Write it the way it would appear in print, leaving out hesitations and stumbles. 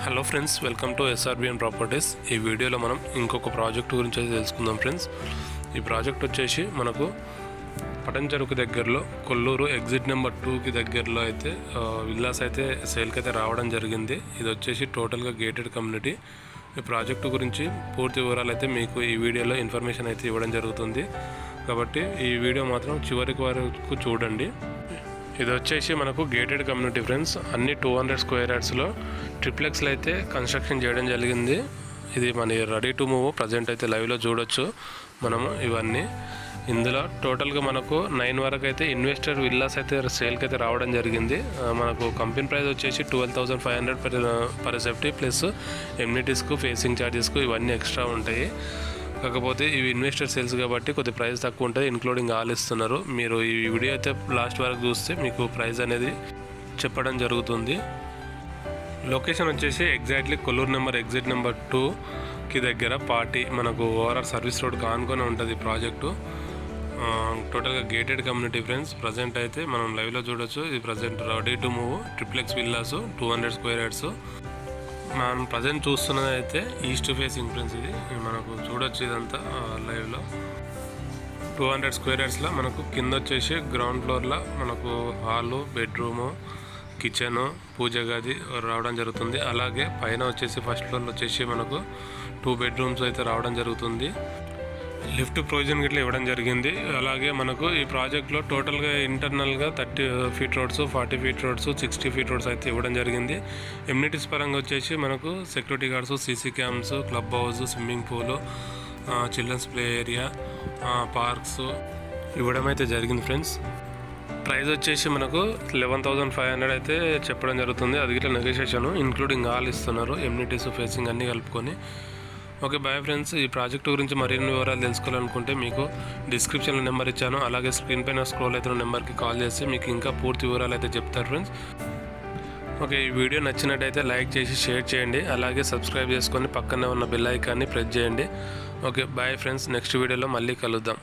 Hello friends, welcome to SRBN properties. ఈ వీడియోలో మనం ఇంకొక ప్రాజెక్ట్ గురించి అయితే తెలుసుకుందాం ఫ్రెండ్స్. ఈ ప్రాజెక్ట్ వచ్చేసి మనకు పటంచెరుకు దగ్గరలో కొల్లూరు ఎగ్జిట్ నెంబర్ 2కి దగ్గరలో అయితే విల్లాస్ అయితే సేల్కి అయితే రావడం జరిగింది. ఇది వచ్చేసి టోటల్గా గేటెడ్ కమ్యూనిటీ. ఈ ప్రాజెక్టు గురించి పూర్తి వివరాలు అయితే మీకు ఈ వీడియోలో ఇన్ఫర్మేషన్ అయితే ఇవ్వడం జరుగుతుంది, కాబట్టి ఈ వీడియో మాత్రం చివరికి వరకు చూడండి. ఇది వచ్చేసి మనకు గేటెడ్ కమ్యూనిటీ ఫ్రెండ్స్. అన్ని 200 స్క్వేర్ యార్డ్స్లో ట్రిప్లెక్స్లు అయితే కన్స్ట్రక్షన్ చేయడం జరిగింది. ఇది మన రెడీ టు మూవ్ ప్రజెంట్ అయితే లైవ్లో చూడొచ్చు మనము ఇవన్నీ. ఇందులో టోటల్గా మనకు 9 వరకు అయితే ఇన్వెస్టర్ విల్లాస్ అయితే సేల్కి అయితే రావడం జరిగింది. మనకు కంపెనీ ప్రైస్ వచ్చేసి 12,500 పర్ సెఫ్టీ ప్లస్ ఎమ్యూనిటీస్కు ఫేసింగ్ ఛార్జెస్కు ఇవన్నీ ఎక్స్ట్రా ఉంటాయి. కాకపోతే ఇవి ఇన్వెస్టర్ సేల్స్ కాబట్టి కొద్ది ప్రైస్ తక్కువ ఉంటుంది, ఇంక్లూడింగ్ ఆల్ ఇస్తున్నారు. మీరు ఈ వీడియో అయితే లాస్ట్ వరకు చూస్తే మీకు ప్రైస్ అనేది చెప్పడం జరుగుతుంది. లొకేషన్ వచ్చేసి ఎగ్జాక్ట్లీ కొల్లూరు ఎగ్జిట్ నెంబర్ 2కి దగ్గర పార్టీ మనకు ఓవరాల్ సర్వీస్ రోడ్కి ఆనుకొని ఉంటుంది ప్రాజెక్టు. టోటల్గా గేటెడ్ కమ్యూనిటీ ఫ్రెండ్స్. ప్రజెంట్ అయితే మనం లైవ్లో చూడొచ్చు. ఇది present ready to move triplex villas 200 square yards. మనం ప్రజెంట్ చూస్తున్నది అయితే ఈస్ట్ ఫేసింగ్ ఫ్రెండ్స్. ఇది మనకు చూడొచ్చు ఇదంతా లైవ్లో. 200 స్క్వేర్ యార్డ్స్లో మనకు కింద వచ్చేసి గ్రౌండ్ ఫ్లోర్లో మనకు హాలు, బెడ్రూము, కిచెను, పూజ గది రావడం జరుగుతుంది. అలాగే పైన వచ్చేసి ఫస్ట్ ఫ్లోర్లో వచ్చేసి మనకు 2 బెడ్రూమ్స్ అయితే రావడం జరుగుతుంది. లిఫ్ట్ ప్రొవిజన్ గిట్లా ఇవ్వడం జరిగింది. అలాగే మనకు ఈ ప్రాజెక్ట్లో టోటల్గా ఇంటర్నల్గా 30 feet roads, 40 feet roads, 60 feet roads అయితే ఇవ్వడం జరిగింది. ఎమ్యూనిటీస్ పరంగా వచ్చేసి మనకు security guards, CC cams, club house, swimming pool, children's play area, parks ఇవ్వడం అయితే జరిగింది ఫ్రెండ్స్. ప్రైస్ వచ్చేసి మనకు 11,500 అయితే చెప్పడం జరుగుతుంది. అది గిట్లా నెగోషియేషన్ ఇంక్లూడింగ్ ఆల్ ఇస్తున్నారు, ఎమ్యూనిటీస్ ఫేసింగ్ అన్నీ కలుపుకొని. Okay, bye friends. ఈ ప్రాజెక్టు గురించి మరిన్ని వివరాలు తెలుసుకోవాలనుకుంటే మీకు డిస్క్రిప్షన్లో నెంబర్ ఇచ్చాను, అలాగే స్క్రీన్ పైన స్క్రోల్ అవుతున్న నెంబర్కి కాల్ చేస్తే మీకు ఇంకా పూర్తి వివరాలు అయితే చెప్తారు ఫ్రెండ్స్. ఓకే, ఈ వీడియో నచ్చినట్టయితే లైక్ చేసి షేర్ చేయండి, అలాగే సబ్స్క్రైబ్ చేసుకొని పక్కనే ఉన్న బెల్ ఐకాన్ని ప్రెస్ చేయండి. Okay, bye friends. నెక్స్ట్ వీడియోలో మళ్ళీ కలుద్దాం.